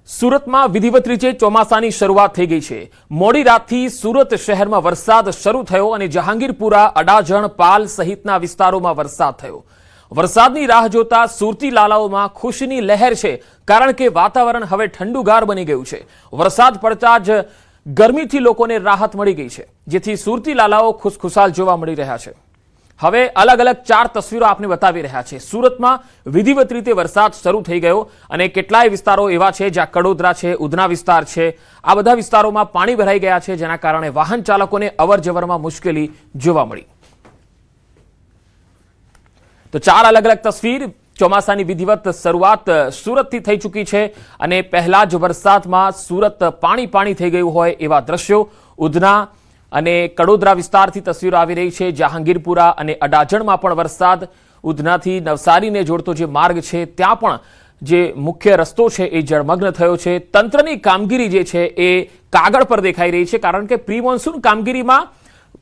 સુરતમાં વિધિવત રીતે ચોમાસાની શરૂઆત થઈ ગઈ છે। મોડી રાતથી સુરત શહેરમાં વરસાદ શરૂ થયો અને જહાંગીરપુરા, અડાજણ, પાલ સહિતના વિસ્તારોમાં વરસાદ થયો। વરસાદની રાહ જોતા સુરતી લાલાઓમાં ખુશીની લહેર છે, કારણ કે વાતાવરણ હવે ઠંડુગાર બની ગયું છે। વરસાદ પડતા જ ગરમીથી લોકોને રાહત મળી ગઈ છે, જેથી સુરતી લાલાઓ ખુશખુશાલ જોવા મળી રહ્યા છે। હવે અલગ અલગ 4 તસવીરો આપને બતાવી રહ્યા છે। સુરતમાં વિધિવત રીતે વરસાદ શરૂ થઈ ગયો અને કેટલાય વિસ્તારો એવા છે જ્યાં કડોદરા છે, ઉધના વિસ્તાર છે, આ બધા વિસ્તારોમાં પાણી ભરાઈ ગયા છે, જેના કારણે વાહન ચાલકોને અવરજવરમાં મુશ્કેલી જોવા મળી। તો 4 અલગ અલગ તસવીર। ચોમાસાની વિધિવત શરૂઆત સુરતથી થઈ ચૂકી છે અને પહેલા જ વરસાદમાં સુરત પાણી પાણી થઈ ગયું હોય એવા દ્રશ્યો ઉધના અને કડોદરા વિસ્તારથી તસવીરો આવી રહી છે। જહાંગીરપુરા અને અડાજણમાં પણ વરસાદ, ઉધનાથી નવસારીને જોડતો જે માર્ગ છે ત્યાં પણ જે મુખ્ય રસ્તો છે એ જળમગ્ન થયો છે। તંત્રની કામગીરી જે છે એ કાગળ પર દેખાઈ રહી છે, કારણ કે પ્રી મોન્સૂન કામગીરીમાં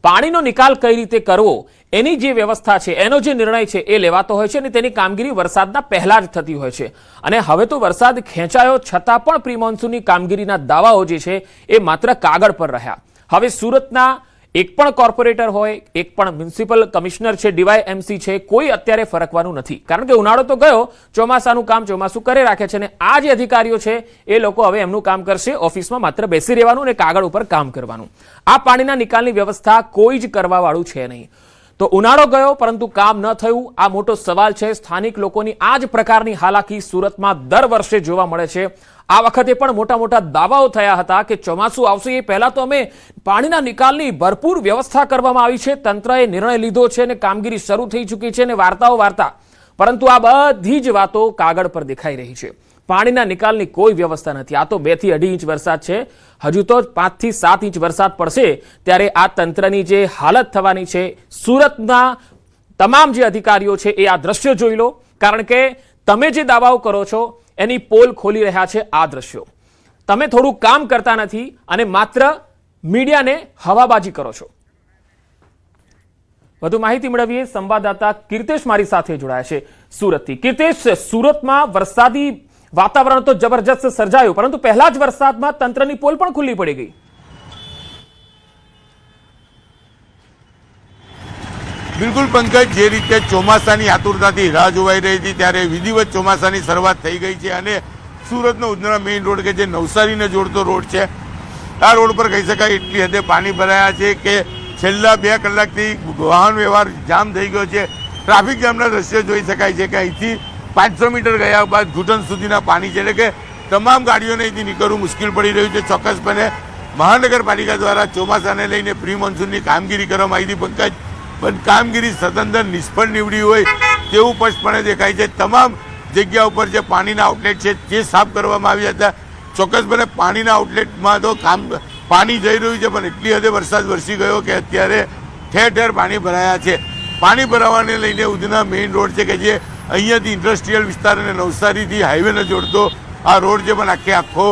પાણીનો નિકાલ કઈ રીતે કરવો એની જે વ્યવસ્થા છે, એનો જે નિર્ણય છે એ લેવાતો હોય છે અને તેની કામગીરી વરસાદના પહેલા જ થતી હોય છે। અને હવે તો વરસાદ ખેંચાયો છતાં પણ પ્રી મોન્સૂનની કામગીરીના દાવાઓ જે છે એ માત્ર કાગળ પર રહ્યા। હવે સુરતના એક પણ કોર્પોરેટર હોય, એક પણ મ્યુનિસિપલ કમિશનર છે, ડીવાયએમસી છે, કોઈ અત્યારે ફરકવાનું નથી, કારણ કે ઉનાળો તો ગયો, ચોમાસાનું કામ ચોમાસું કરે રાખે છે અને આ જે અધિકારીઓ છે એ લોકો હવે એમનું કામ કરશે, ઓફિસમાં માત્ર બેસી રહેવાનું અને કાગળ ઉપર કામ કરવાનું। આ પાણીના નિકાલની વ્યવસ્થા કોઈ જ કરવા વાળું છે નહીં। તો ઉનાળો ગયો પરંતુ કામ ન થયું, આ મોટો સવાલ છે। સ્થાનિક લોકોની આ જ પ્રકારની હાલાકી સુરતમાં દર વર્ષે જોવા મળે છે। આ વખતે પણ મોટા મોટા દાવાઓ થયા હતા કે ચોમાસું આવશે એ પહેલા તો અમે પાણીના નિકાલની ભરપૂર વ્યવસ્થા કરવામાં આવી છે, તંત્રએ નિર્ણય લીધો છે અને કામગીરી શરૂ થઈ ચૂકી છે અને વાર્તાઓ વાર્તા, પરંતુ આ બધી જ વાતો કાગળ પર દેખાઈ રહી છે। પાણીના નિકાલની કોઈ વ્યવસ્થા નથી। આ તો 2 થી 2.5 ઇંચ વરસાદ છે, હજુ તો 5 થી 7 ઇંચ વરસાદ પડશે ત્યારે આ તંત્રની જે હાલત થવાની છે, સુરતના તમામ જે અધિકારીઓ છે એ આ દ્રશ્ય જોઈ લો, કારણ કે તમે જે દાવાઓ કરો છો એની પોલ ખોલી રહ્યા છે આ દ્રશ્યો। તમે થોડું કામ કરતા નથી અને માત્ર મીડિયાને હવાબાજી કરો છો। વધુ માહિતી મેળવીએ, સંવાદદાતા કીર્તેશ મારી સાથે જોડાયા છે સુરતથી। કીર્તેશ, સુરતમાં વરસાદી વાતાવરણ તો જબરજસ્ત સર્જાયું, પરંતુ પહેલા જ વરસાદમાં તંત્રની પોલ પણ ખુલ્લી પડી ગઈ। બિલકુલ પંકજ, જે રીતે ચોમાસાની આતુરતાથી રાહ જોવાઈ રહી હતી ત્યારે વિધિવત ચોમાસાની શરૂઆત થઈ ગઈ છે અને સુરતનો ઉધના મેઇન રોડ કે જે નવસારીને જોડતો રોડ છે, આ રોડ પર કહી શકાય એટલી હદે પાણી ભરાયા છે કે છેલ્લા 2 કલાકથી વાહન વ્યવહાર જામ થઈ ગયો છે। ટ્રાફિક જામના દ્રશ્યો જોઈ શકાય છે કે અહીંથી 500 મીટર ગયા બાદ ઘૂંટણ સુધીના પાણી છે, એટલે કે તમામ ગાડીઓને અહીંથી નીકળવું મુશ્કેલ પડી રહ્યું છે। ચોક્કસપણે મહાનગરપાલિકા દ્વારા ચોમાસાને લઈને પ્રી મોન્સૂનની કામગીરી કરવામાં આવી હતી પંકજ, પણ કામગીરી સદંતર નિષ્ફળ નીવડી હોય તેવું સ્પષ્ટપણે દેખાય છે। તમામ જગ્યા ઉપર જે પાણીના આઉટલેટ છે તે સાફ કરવામાં આવ્યા હતા। ચોક્કસપણે પાણીના આઉટલેટમાં તો પાણી જઈ રહ્યું છે, પણ એટલી હદે વરસાદ વરસી ગયો કે અત્યારે ઠેર ઠેર પાણી ભરાયા છે। પાણી ભરાવાને લઈને ઉધના મેઇન રોડ છે કે જે અહીંયાથી ઇન્ડસ્ટ્રીયલ વિસ્તાર અને નવસારીથી હાઈવેને જોડતો આ રોડ છે, પણ આખો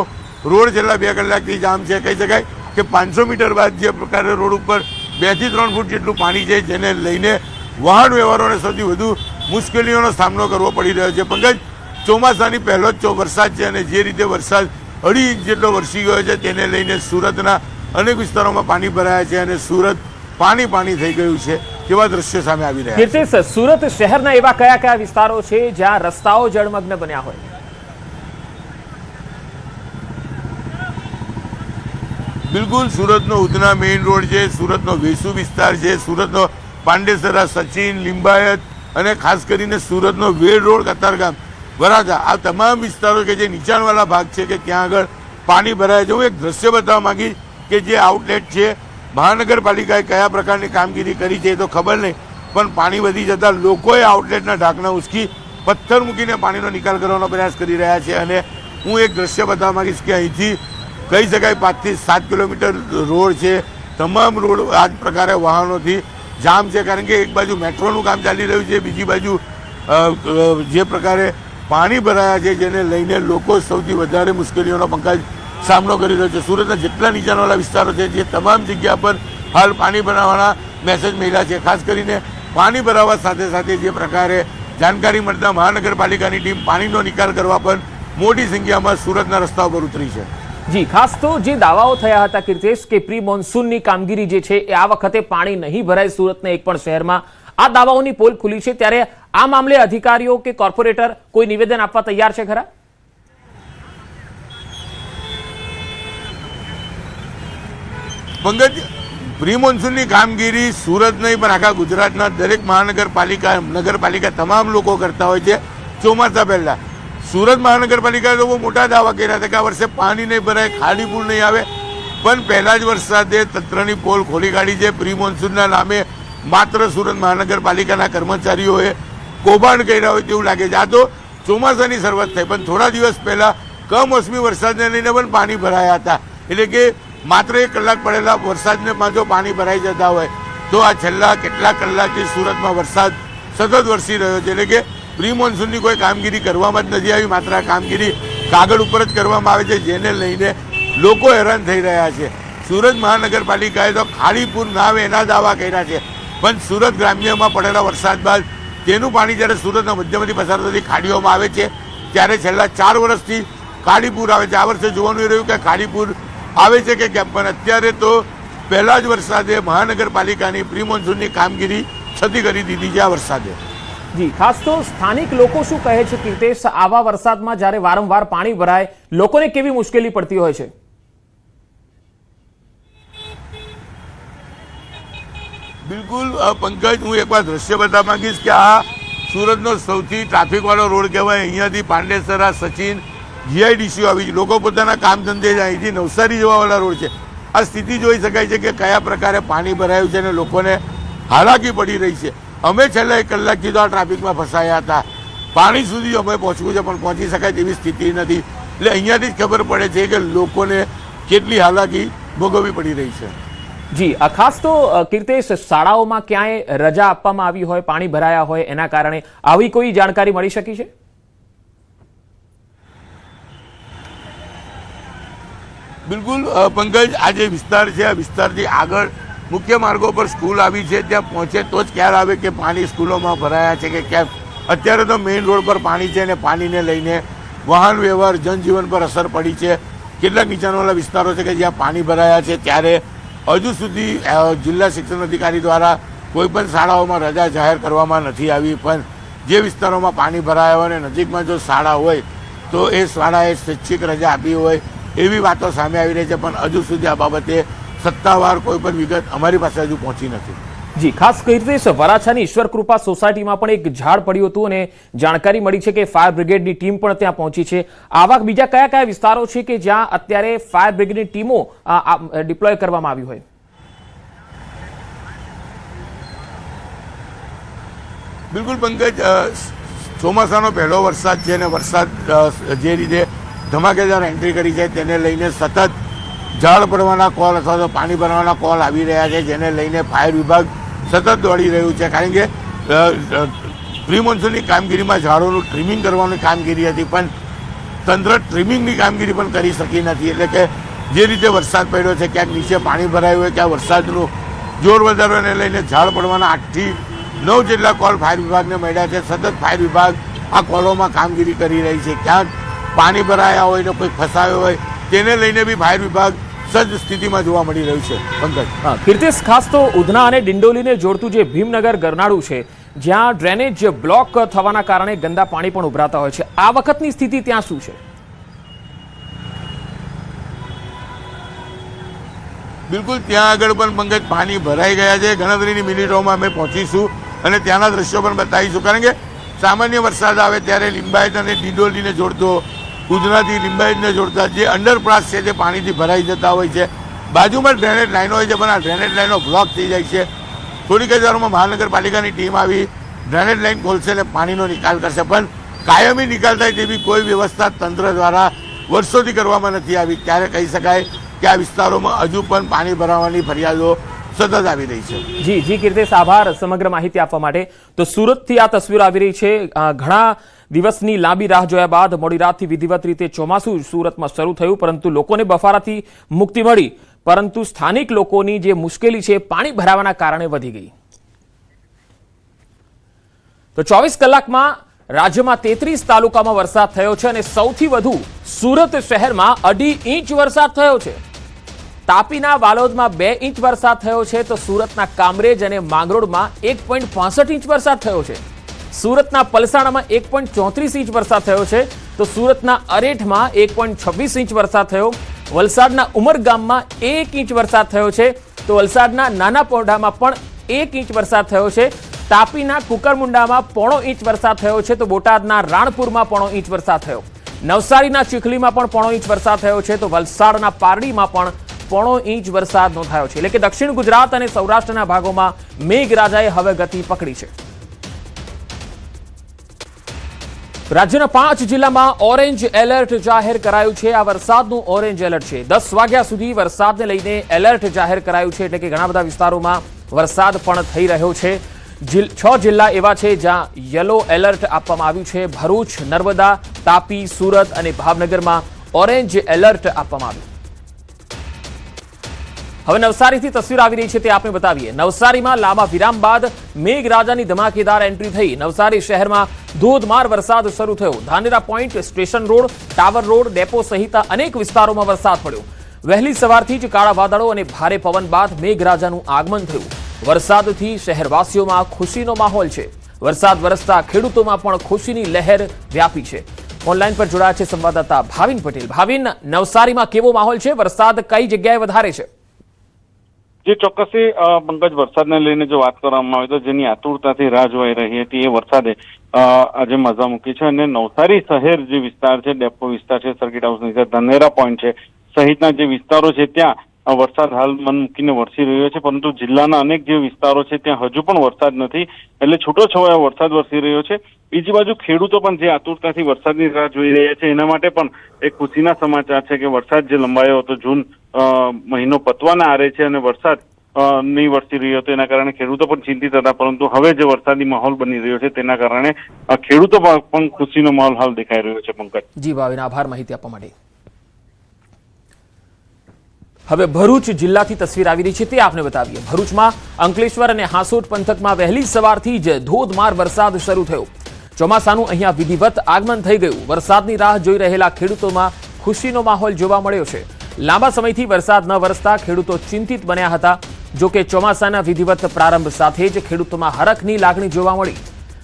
રોડ છેલ્લા 2 કલાકથી જામ છે। કહી શકાય કે 500 મીટર બાદ જે પ્રકારે રોડ ઉપર 2 થી 3 ફૂટ જેટલું પાણી છે, જેને લઈને વાહન વ્યવહારોને સૌથી વધુ મુશ્કેલીઓનો સામનો કરવો પડી રહ્યો છે। પંકજ, ચોમાસાની પહેલો જ વરસાદ છે અને જે રીતે વરસાદ 2.5 ઇંચ જેટલો વરસી ગયો છે તેને લઈને સુરતના અનેક વિસ્તારોમાં પાણી ભરાયા છે અને સુરત પાણી પાણી થઈ ગયું છે તેવા દ્રશ્યો સામે આવી રહ્યા છે। કીર્તેશ, સુરત શહેરના એવા કયા કયા વિસ્તારો છે જ્યાં રસ્તાઓ જળમગ્ન બન્યા હોય? બિલકુલ, સુરતનો ઉધના મેઇન રોડ છે, સુરતનો વેસુ વિસ્તાર છે, સુરતનો પાંડેસરા, સચિન, લિંબાયત અને ખાસ કરીને સુરતનો વેડ રોડ, કતારગામ, વરાછા, આ તમામ વિસ્તારો કે જે નીચાણવાળા ભાગ છે કે ત્યાં આગળ પાણી ભરાય છે। હું એક દ્રશ્ય બતાવવા માંગીશ કે જે આઉટલેટ છે, મહાનગરપાલિકાએ કયા પ્રકારની કામગીરી કરી છે એ તો ખબર નહીં, પણ પાણી વધી જતાં લોકોએ આઉટલેટના ઢાંકણા ઉંચકી પથ્થર મૂકીને પાણીનો નિકાલ કરવાનો પ્રયાસ કરી રહ્યા છે। અને હું એક દ્રશ્ય બતાવવા માંગીશ કે અહીંથી કહી શકાય 5 થી 7 કિલોમીટર રોડ છે, તમામ રોડ આ જ પ્રકારે વાહનોથી જામ છે, કારણ કે એક બાજુ મેટ્રોનું કામ ચાલી રહ્યું છે, બીજી બાજુ જે પ્રકારે પાણી ભરાયા છે જેને લઈને લોકો સૌથી વધારે મુશ્કેલીઓનો પંકજ સામનો કરી રહ્યો છે। સુરતના જેટલા નીચાણવાળા વિસ્તારો છે જે તમામ જગ્યા પર હાલ પાણી ભરાવાના મેસેજ મળ્યા છે। ખાસ કરીને પાણી ભરાવા સાથે સાથે જે પ્રકારે જાણકારી મળતા મહાનગરપાલિકાની ટીમ પાણીનો નિકાલ કરવા પણ મોટી સંખ્યામાં સુરતના રસ્તા પર ઉતરી છે. જી, ખાસ તો જે દાવાઓ થયા હતા કીર્તેશ કે પ્રી મોન્સૂનની કામગીરી જે છે એ આ વખતે પાણી નહીં ભરાય સુરતના એક પણ શહેરમાં, આ દાવાઓની પોલ ખુલી છે, ત્યારે આ મામલે અધિકારીઓ કે કોર્પોરેટર કોઈ નિવેદન આપવા તૈયાર છે ખરા? પંકજ, પ્રી મોન્સૂનની કામગીરી સુરત નહીં પણ આખા ગુજરાતના દરેક મહાનગરપાલિકા નગરપાલિકા તમામ લોકો કરતા હોય છે ચોમાસા પહેલા. સુરત મહાનગરપાલિકાએ તો બહુ મોટા દાવા કર્યા હતા કે આ વર્ષે પાણી નહીં ભરાય, ખાડી પૂર નહીં આવે, પણ પહેલા જ વરસાદે તંત્રની પોલ ખોલી કાઢી છે. પ્રી મોન્સૂનના નામે માત્ર સુરત મહાનગરપાલિકાના કર્મચારીઓએ કૌભાંડ કર્યા હોય તેવું લાગે છે. આ તો ચોમાસાની શરૂઆત થઈ, પણ થોડા દિવસ પહેલા કમોસમી વરસાદને લઈને પણ પાણી ભરાયા હતા. એટલે કે માત્ર 1 કલાક પડેલા વરસાદને પાછો પાણી ભરાઈ જતા હોય તો આ છેલ્લા કેટલાક કલાકથી સુરતમાં વરસાદ સતત વરસી રહ્યો છે. એટલે કે પ્રી મોન્સૂનની કોઈ કામગીરી કરવામાં જ નથી આવી, માત્ર આ કામગીરી કાગળ ઉપર જ કરવામાં આવે છે, જેને લઈને લોકો હેરાન થઈ રહ્યા છે. સુરત મહાનગરપાલિકાએ તો ખાડી પૂર ના આવે એના દાવા કર્યા છે, પણ સુરત ગ્રામ્યમાં પડેલા વરસાદ બાદ તેનું પાણી જ્યારે સુરતના મધ્યમાંથી પસાર થતી ખાડીઓમાં આવે છે ત્યારે છેલ્લા 4 વર્ષથી ખાડીપુર આવે છે. આ વર્ષે જોવાનું રહ્યું કે ખાડીપુર આવે છે કે કેમ, પણ અત્યારે તો પહેલા જ વરસાદે મહાનગરપાલિકાની પ્રી મોન્સૂનની કામગીરી છતી કરી દીધી છે આ વરસાદે. જી, ખાસ તો સ્થાનિક લોકો શું કહે છે કીર્તેશ, આવા વરસાદમાં જ્યારે વારંવાર પાણી ભરાય લોકોને કેવી મુશ્કેલી પડતી હોય છે? બિલકુલ પંકજ, હું એકવાર દ્રશ્ય બતાવવા માંગીશ કે આ સુરતનો સૌથી ટ્રાફિકવાળો રોડ કહેવાય. અહીંયાથી પાંડેસરા, સચિન, જીઆઈડીસી આવી લોકો પોતાના કામ ધંધે જાય, અહીંથી નવસારી જવાવાળા રોડ છે. આ સ્થિતિ જોઈ શકાય છે કે કયા પ્રકારે પાણી ભરાયું છે અને લોકોને હાલાકી પડી રહી છે. અમે છેલ્લા 1 કલાકથી તો આ ટ્રાફિકમાં ફસાયા હતા, પાણી સુધી અમે પહોંચવું છે પણ પહોંચી શકાય તેવી સ્થિતિ નથી. એટલે અહીંયાથી જ ખબર પડે છે કે લોકોને કેટલી હાલાકી ભોગવવી પડી રહી છે. જી, ખાસ તો કીર્તેશ, શાળાઓમાં ક્યાંય રજા આપવામાં આવી હોય પાણી ભરાયા હોય એના કારણે, આવી કોઈ જાણકારી મળી શકી છે? બિલકુલ પંકજ, આ જે વિસ્તાર છે આ વિસ્તારથી આગળ મુખ્ય માર્ગો પર સ્કૂલ આવી છે, ત્યાં પહોંચે તો જ ખ્યાલ આવે કે પાણી સ્કૂલોમાં ભરાયા છે કે કેમ. અત્યારે તો મેઇન રોડ પર પાણી છે અને પાણીને લઈને વાહન વ્યવહાર, જનજીવન પર અસર પડી છે. કેટલાક નીચાણવાળા વિસ્તારો છે કે જ્યાં પાણી ભરાયા છે, ત્યારે હજુ સુધી જિલ્લા શિક્ષણ અધિકારી દ્વારા કોઈ પણ શાળાઓમાં રજા જાહેર કરવામાં નથી આવી. પણ જે વિસ્તારોમાં પાણી ભરાયા હોય અને નજીકમાં જો શાળા હોય તો એ શાળાએ સ્વૈચ્છિક રજા આપી હોય એવી વાતો સામે આવી રહી છે, પણ હજુ સુધી આ બાબતે સત્તાવાર કોઈ પણ વિગત અમારી પાસે હજુ પહોંચી નથી. જી, ખાસ કીર્તેશ, વરાછાની ઈશ્વર કૃપા સોસાયટીમાં પણ એક ઝાડ પડ્યું હતું અને જાણકારી મળી છે કે ફાયર બ્રિગેડની ટીમ પણ ત્યાં પહોંચી છે. આવા બીજા કયા કયા વિસ્તારો છે કે જ્યાં અત્યારે ફાયર બ્રિગેડની ટીમો ડિપ્લોય કરવામાં આવી હોય? બિલકુલ પંકજ, ચોમાસાનો પહેલો વરસાદ છે અને વરસાદ જે રીતે ધમાકેદાર એન્ટ્રી કરી છે તેને લઈને સતત ઝાડ પડવાના કોલ અથવા તો પાણી ભરવાના કોલ આવી રહ્યા છે, જેને લઈને ફાયર વિભાગ સતત દોડી રહ્યું છે. કારણ કે પ્રી મોન્સૂનની કામગીરીમાં ઝાડોનું ટ્રીમિંગ કરવાની કામગીરી હતી, પણ તંત્ર ટ્રીમિંગની કામગીરી પણ કરી શકી નથી. એટલે કે જે રીતે વરસાદ પડ્યો છે, ક્યાંક નીચે પાણી ભરાયું હોય, ક્યાં વરસાદનું જોર વધારવાને લઈને ઝાડ પડવાના 8 થી 9 જેટલા કોલ ફાયર વિભાગને મળ્યા છે. સતત ફાયર વિભાગ આ કોલોમાં કામગીરી કરી રહી છે. ક્યાંક પાણી ભરાયા હોય ને કોઈ ફસાયો હોય તેને લઈને બી ફાયર વિભાગ સજ્જ સ્થિતિમાં જોવા મળી રહ્યું છે. પંકજ, કીર્તેશ, ખાસ તો ઉધના અને ડિંડોલીને જોડતું જે ભીમનગર ગરનાળું છે, જ્યાં ડ્રેનેજ બ્લોક થવાના કારણે ગંદા પાણી પણ ઉભરાતા હોય છે, આ વખતની સ્થિતિ ત્યાં શું છે? બિલકુલ ત્યાં આગળ પણ પંકજ પાણી ભરાઈ ગયા છે. ગણતરીની મિનિટોમાં અમે પહોંચીશું અને ત્યાંના દ્રશ્યો પણ બતાવીશું. કારણ કે સામાન્ય વરસાદ આવે ત્યારે લિંબાયત અને ડિંડોલીને જોડતો, ઉધનાથી લિંબાયતને જોડતા જે અંડરપાસ છે તે પાણીથી ભરાઈ જતા હોય છે. બાજુમાં ડ્રેનેજ લાઈનો હોય છે, પણ આ ડ્રેનેજ લાઈનો બ્લોક થઈ જાય છે. થોડીક જ વારમાં મહાનગરપાલિકાની ટીમ આવી ડ્રેનેજ લાઈન ખોલશે અને પાણીનો નિકાલ કરશે, પણ કાયમી નિકાલ થાય તેવી કોઈ વ્યવસ્થા તંત્ર દ્વારા વર્ષોથી કરવામાં નથી આવી. ત્યારે કહી શકાય કે આ વિસ્તારોમાં હજુ પણ પાણી ભરાવાની ફરિયાદો સતત આવી રહી છે. જી કીર્તેશ, આભાર સમગ્ર માહિતી આપવા માટે. તો સુરતથી આ તસવીર આવી રહી છે. ઘણા દિવસની લાંબી રાહ જોયા બાદ મોડી રાતથી વિધિવત રીતે ચોમાસું સુરતમાં શરૂ થયું, પરંતુ લોકોને બફારાથી મુક્તિ મળી, પરંતુ સ્થાનિક લોકોની જે મુશ્કેલી છે પાણી ભરાવાના કારણે વધી ગઈ. તો 24 કલાકમાં રાજ્યમાં 33 તાલુકામાં વરસાદ થયો છે અને સૌથી વધુ સુરત શહેરમાં 2.5 ઇંચ વરસાદ થયો છે. તાપીના વાલોદમાં 2 ઇંચ વરસાદ થયો છે તો સુરતના કામરેજ અને માંગરોળમાં 1.65 ઇંચ વરસાદ થયો છે. સુરતના પલસાણામાં 1.34 ઇંચ વરસાદ થયો છે તો સુરતના અરેઠમાં 1.26 ઇંચ વરસાદ થયો. વલસાડના ઉમરગામમાં 1 ઇંચ વરસાદ થયો છે તો વલસાડના નાના પોઢામાં પણ 1 ઇંચ વરસાદ થયો છે. તાપીના કુકરમુંડામાં 0.5 ઇંચ વરસાદ થયો છે તો બોટાદના રાણપુરમાં 0.5 ઇંચ વરસાદ થયો. નવસારીના ચીખલીમાં પણ 0.5 ઇંચ વરસાદ થયો છે તો વલસાડના પારડીમાં પણ 0.5 ઇંચ વરસાદ નોંધાયો છે. એટલે કે દક્ષિણ ગુજરાત અને સૌરાષ્ટ્રના ભાગોમાં મેઘરાજાએ હવે ગતિ પકડી છે. રાજ્યના 5 જિલ્લામાં ઓરેન્જ એલર્ટ જાહેર કરાયું છે. આ વરસાદનું ઓરેન્જ એલર્ટ છે. 10 વાગ્યા સુધી વરસાદને લઈને એલર્ટ જાહેર કરાયું છે. એટલે કે ઘણા બધા વિસ્તારોમાં વરસાદ પણ થઈ રહ્યો છે. 6 જિલ્લા એવા છે જ્યાં યલો એલર્ટ આપવામાં આવ્યું છે. ભરૂચ, નર્મદા, તાપી, સુરત અને ભાવનગરમાં ઓરેન્જ એલર્ટ આપવામાં આવ્યું. હવે નવસારીથી તસવીર આવી રહી છે તે આપણે બતાવીએ. નવસારીમાં લાંબા વિરામ બાદ મેઘરાજાની ધમાકેદાર એન્ટ્રી થઈ. નવસારી શહેરમાં ધોધમાર વરસાદ શરૂ થયો. Dhanera point, station road, tower road, depot સહિત અનેક વિસ્તારોમાં વરસાદ પડ્યો. વહેલી સવારથી જ કાળા વાદળો અને ભારે પવન બાદ મેઘરાજાનું આગમન થયું. વરસાદથી શહેરવાસીઓમાં ખુશીનો માહોલ છે. વરસાદ વરસતા ખેડૂતોમાં પણ ખુશીની લહેર વ્યાપી છે. ઓનલાઈન પર જોડાયા છે સંવાદદાતા ભાવિન પટેલ. ભાવિન, નવસારીમાં કેવો માહોલ છે? વરસાદ કઈ જગ્યાએ વધારે છે? જે ચોક્કસથી પંકજ, વરસાદને લઈને જો વાત કરવામાં આવે તો જેની આતુરતાથી રાહ જોવાઈ રહી હતી એ વરસાદે આજે મજા મૂકી છે. અને નવસારી શહેર જે વિસ્તાર છે, ડેપો વિસ્તાર છે, સર્કિટ હાઉસ વિસ્તાર, ધાનેરા પોઈન્ટ છે સહિતના જે વિસ્તારો છે ત્યાં વરસાદ હાલ મન મૂકીને વરસી રહ્યો છે. પરંતુ જિલ્લાના અનેક જે વિસ્તારો છે ત્યાં હજુ પણ વરસાદ નથી, એટલે છૂટોછવાયો વરસાદ વરસી રહ્યો છે. બીજી બાજુ ખેડૂતો પણ જે આતુરતાથી વરસાદની રાહ જોઈ રહ્યા છે એના માટે પણ એક ખુશીના સમાચાર છે કે વરસાદ જે લંબાયો હતો, જૂન મહિનો પતવાના આરે છે અને વરસાદ નહીં વરસી રહ્યો હતો એના કારણે ખેડૂતો પણ ચિંતિત હતા. પરંતુ હવે જે વરસાદી માહોલ બની રહ્યો છે તેના કારણે ખેડૂતો પણ ખુશીનો માહોલ હાલ દેખાઈ રહ્યો છે. પંકજ જી ભાવિન, આભાર માહિતી આપવા માટે. હવે ભરૂચ જિલ્લાથી તસવીર આવી રહી છે તે આપને બતાવીએ. ભરૂચમાં અંકલેશ્વર અને હાંસોટ પંથકમાં વહેલી સવારથી જ ધોધમાર વરસાદ શરૂ થયો. ચોમાસાનું અહીંયા વિધિવત આગમન થઈ ગયું. વરસાદની રાહ જોઈ રહેલા ખેડૂતોમાં ખુશીનો માહોલ જોવા મળ્યો છે. લાંબા સમયથી વરસાદ ન વરસતા ખેડૂતો ચિંતિત બન્યા હતા. જો કે ચોમાસાના વિધિવત પ્રારંભ સાથે જ ખેડૂતોમાં હરખની લાગણી જોવા મળી.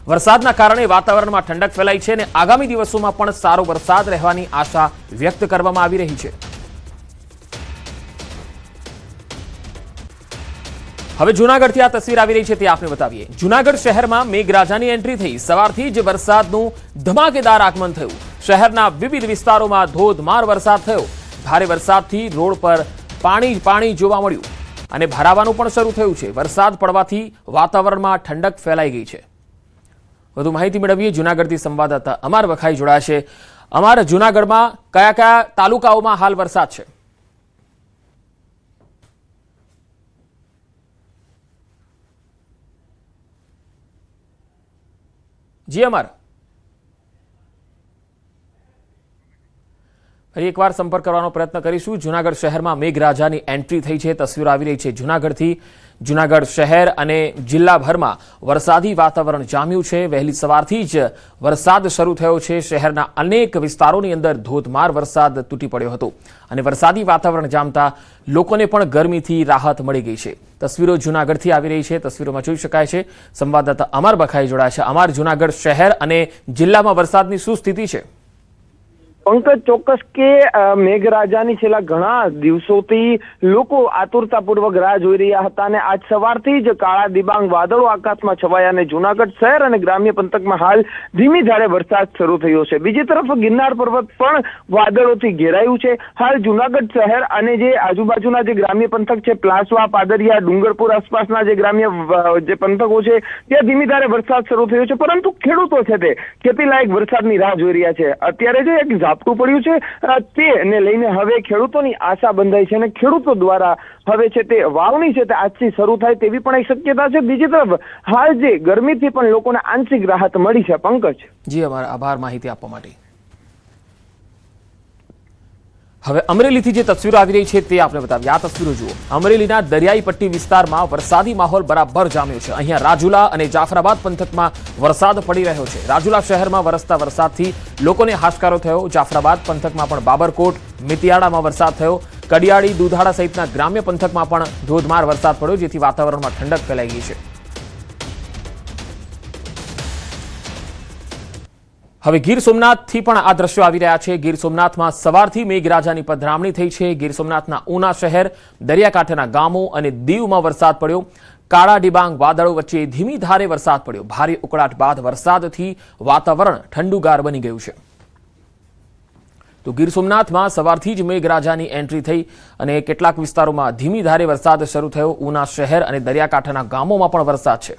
વરસાદના કારણે વાતાવરણમાં ઠંડક ફેલાઈ છે અને આગામી દિવસોમાં પણ સારો વરસાદ રહેવાની આશા વ્યક્ત કરવામાં આવી રહી છે. હવે જૂનાગઢથી આ તસવીર આવી રહી છે તે આપને બતાવીએ. જૂનાગઢ શહેરમાં મેઘરાજાની એન્ટ્રી થઈ. સવારથી જ વરસાદનું ધમાકેદાર આગમન થયું. શહેરના વિવિધ વિસ્તારોમાં ધોધમાર વરસાદ થયો. ભારે વરસાદથી રોડ પર પાણી જોવા મળ્યું અને ભરાવાનું પણ શરૂ થયું છે. વરસાદ પડવાથી વાતાવરણમાં ઠંડક ફેલાઈ ગઈ છે. વધુ માહિતી મેળવીએ. જૂનાગઢથી સંવાદદાતા અમાર વખાઈ જોડાયા છે. અમારા જૂનાગઢમાં કયા કયા તાલુકાઓમાં હાલ વરસાદ છે? જી અમાર, ફરી એકવાર સંપર્ક કરવાનો પ્રયત્ન કરીશું. જૂનાગઢ શહેરમાં મેઘરાજાની એન્ટ્રી થઈ છે. તસવીરો આવી રહી છે જૂનાગઢથી. જૂનાગઢ શહેર અને જિલ્લાભરમાં વરસાદી વાતાવરણ જામ્યું છે. વહેલી સવારથી જ વરસાદ શરૂ થયો છે. શહેરના અનેક વિસ્તારોની અંદર ધોધમાર વરસાદ તૂટી પડ્યો હતો અને વરસાદી વાતાવરણ જામતા લોકોને પણ ગરમીથી રાહત મળી ગઈ છે. તસવીરો જૂનાગઢથી આવી રહી છે. તસવીરોમાં જોઈ શકાય છે. સંવાદદાતા અમાર બખાઈ જોડાયા છે. અમાર, જૂનાગઢ શહેર અને જિલ્લામાં વરસાદની શું સ્થિતિ છે? પંકજ, ચોક્કસ કે મેઘરાજાની છેલ્લા ઘણા દિવસોથી લોકો આતુરતાપૂર્વક રાહ જોઈ રહ્યા હતા અને આજ સવારથી જ કાળા દિબાંગ વાદળો આકાશમાં છવાયા અને જૂનાગઢ શહેર અને ગ્રામ્ય પંથકમાં હાલ ધીમી ધારે વરસાદ શરૂ થયો છે. બીજી તરફ ગિરનાર પર્વત પણ વાદળોથી ઘેરાયું છે. હાલ જૂનાગઢ શહેર અને જે આજુબાજુના જે ગ્રામ્ય પંથક છે, પ્લાસવા, પાદરિયા, ડુંગરપુર આસપાસના જે ગ્રામ્ય જે પંથકો છે ત્યાં ધીમી ધારે વરસાદ શરૂ થયો છે. પરંતુ ખેડૂતો છે તે ખેતીલાયક વરસાદની રાહ જોઈ રહ્યા છે. અત્યારે જે એક ઝાપટું પડ્યું છે તેને લઈને હવે ખેડૂતોની આશા બંધાઈ છે અને ખેડૂતો દ્વારા હવે છે તે વાવણી છે તે આજથી શરૂ થાય તેવી પણ એક શક્યતા છે. બીજી તરફ હાલ જે ગરમીથી પણ લોકોને આંશિક રાહત મળી છે. પંકજ, જી અમારા આભાર માહિતી આપવા માટે. હવે અમરેલીથી જે તસવીરો આવી રહી છે તે આપણે બતાવીએ। આ તસવીરો જુઓ, અમરેલીના દરિયાઈ પટ્ટી વિસ્તારમાં વરસાદી માહોલ બરાબર જામ્યો છે। અહીંયા રાજુલા અને જાફરાબાદ પંથકમાં વરસાદ પડી રહ્યો છે। રાજુલા શહેરમાં વરસતા વરસાદથી લોકોને હાશકારો થયો। જાફરાબાદ પંથકમાં પણ બાબરકોટ, મિતિયાળામાં વરસાદ થયો। કડિયાળી, દુધાળા સહિતના ગ્રામ્ય પંથકમાં પણ ધોધમાર વરસાદ પડ્યો, જેથી વાતાવરણમાં ઠંડક ફેલાઈ ગઈ છે। હવે ગીર સોમનાથથી પણ આ દ્રશ્યો આવી રહ્યા છે। ગીર સોમનાથમાં સવારથી મેઘરાજાની પધરામણી થઈ છે। ગીર સોમનાથના ઉના શહેર, દરિયાકાંઠાના ગામો અને દીવમાં વરસાદ પડ્યો। કાળા ડિબાંગ વાદળો વચ્ચે ધીમી ધારે વરસાદ પડ્યો। ભારે ઉકળાટ બાદ વરસાદથી વાતાવરણ ઠંડુગાર બની ગયું છે। તો ગીર સોમનાથમાં સવારથી જ મેઘરાજાની એન્ટ્રી થઈ અને કેટલાક વિસ્તારોમાં ધીમી ધારે વરસાદ શરૂ થયો। ઉના શહેર અને દરિયાકાંઠાના ગામોમાં પણ વરસાદ છે।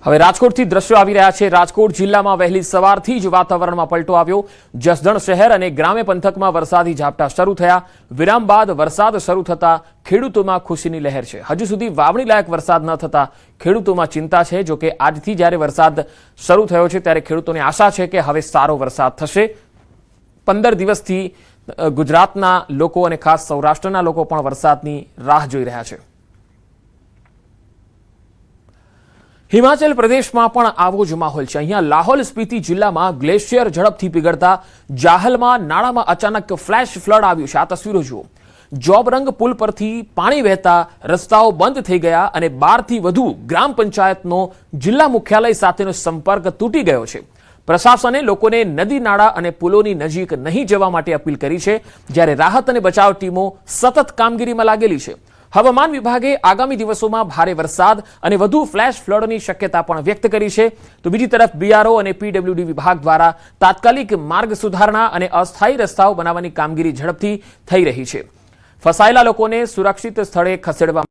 હવે રાજકોટથી દ્રશ્યો આવી રહ્યા છે। રાજકોટ જિલ્લામાં વહેલી સવારથી જ વાતાવરણમાં પલટો આવ્યો। જસદણ શહેર અને ગ્રામ્ય પંથકમાં વરસાદી ઝાપટા શરૂ થયા। વિરામ બાદ વરસાદ શરૂ થતા ખેડૂતોમાં ખુશીની લહેર છે। હજુ સુધી વાવણી લાયક વરસાદ ન થતા ખેડૂતોમાં ચિંતા છે। જો કે આજથી જ્યારે વરસાદ શરૂ થયો છે ત્યારે ખેડૂતોને આશા છે કે હવે સારો વરસાદ થશે। 15 દિવસથી ગુજરાતના લોકો અને ખાસ સૌરાષ્ટ્રના લોકો પણ વરસાદની રાહ જોઈ રહ્યા છે। હિમાચલ પ્રદેશમાં પણ આવો જ માહોલ છે। અહીંયા લાહોલ સ્પીતિ જિલ્લામાં ગ્લેશિયર ઝડપથી પીગળતા જાહલમાં નાળામાં અચાનક ફ્લેશ ફ્લડ આવ્યું છે। આ તસવીરો જુઓ, જોબરંગ પુલ પરથી પાણી વહેતા રસ્તાઓ બંધ થઈ ગયા અને 12થી વધુ ગ્રામ પંચાયતનો જિલ્લા મુખ્યાલય સાથેનો સંપર્ક તૂટી ગયો છે। પ્રશાસને લોકોને નદી, નાળા અને પુલોની નજીક નહીં જવા માટે અપીલ કરી છે, જ્યારે રાહત અને બચાવ ટીમો સતત કામગીરીમાં લાગેલી છે। હવામાન વિભાગે આગામી દિવસોમાં ભારે વરસાદ અને વધુ ફ્લેશ ફ્લડની શક્યતા પણ વ્યક્ત કરી છે। તો બીજી તરફ બીઆરઓ અને પીડબ્લ્યુડી વિભાગ દ્વારા તાત્કાલિક માર્ગ સુધારણા અને અસ્થાયી રસ્તાઓ બનાવવાની કામગીરી ઝડપથી થઈ રહી છે। ફસાયેલા લોકોને સુરક્ષિત સ્થળે ખસેડવા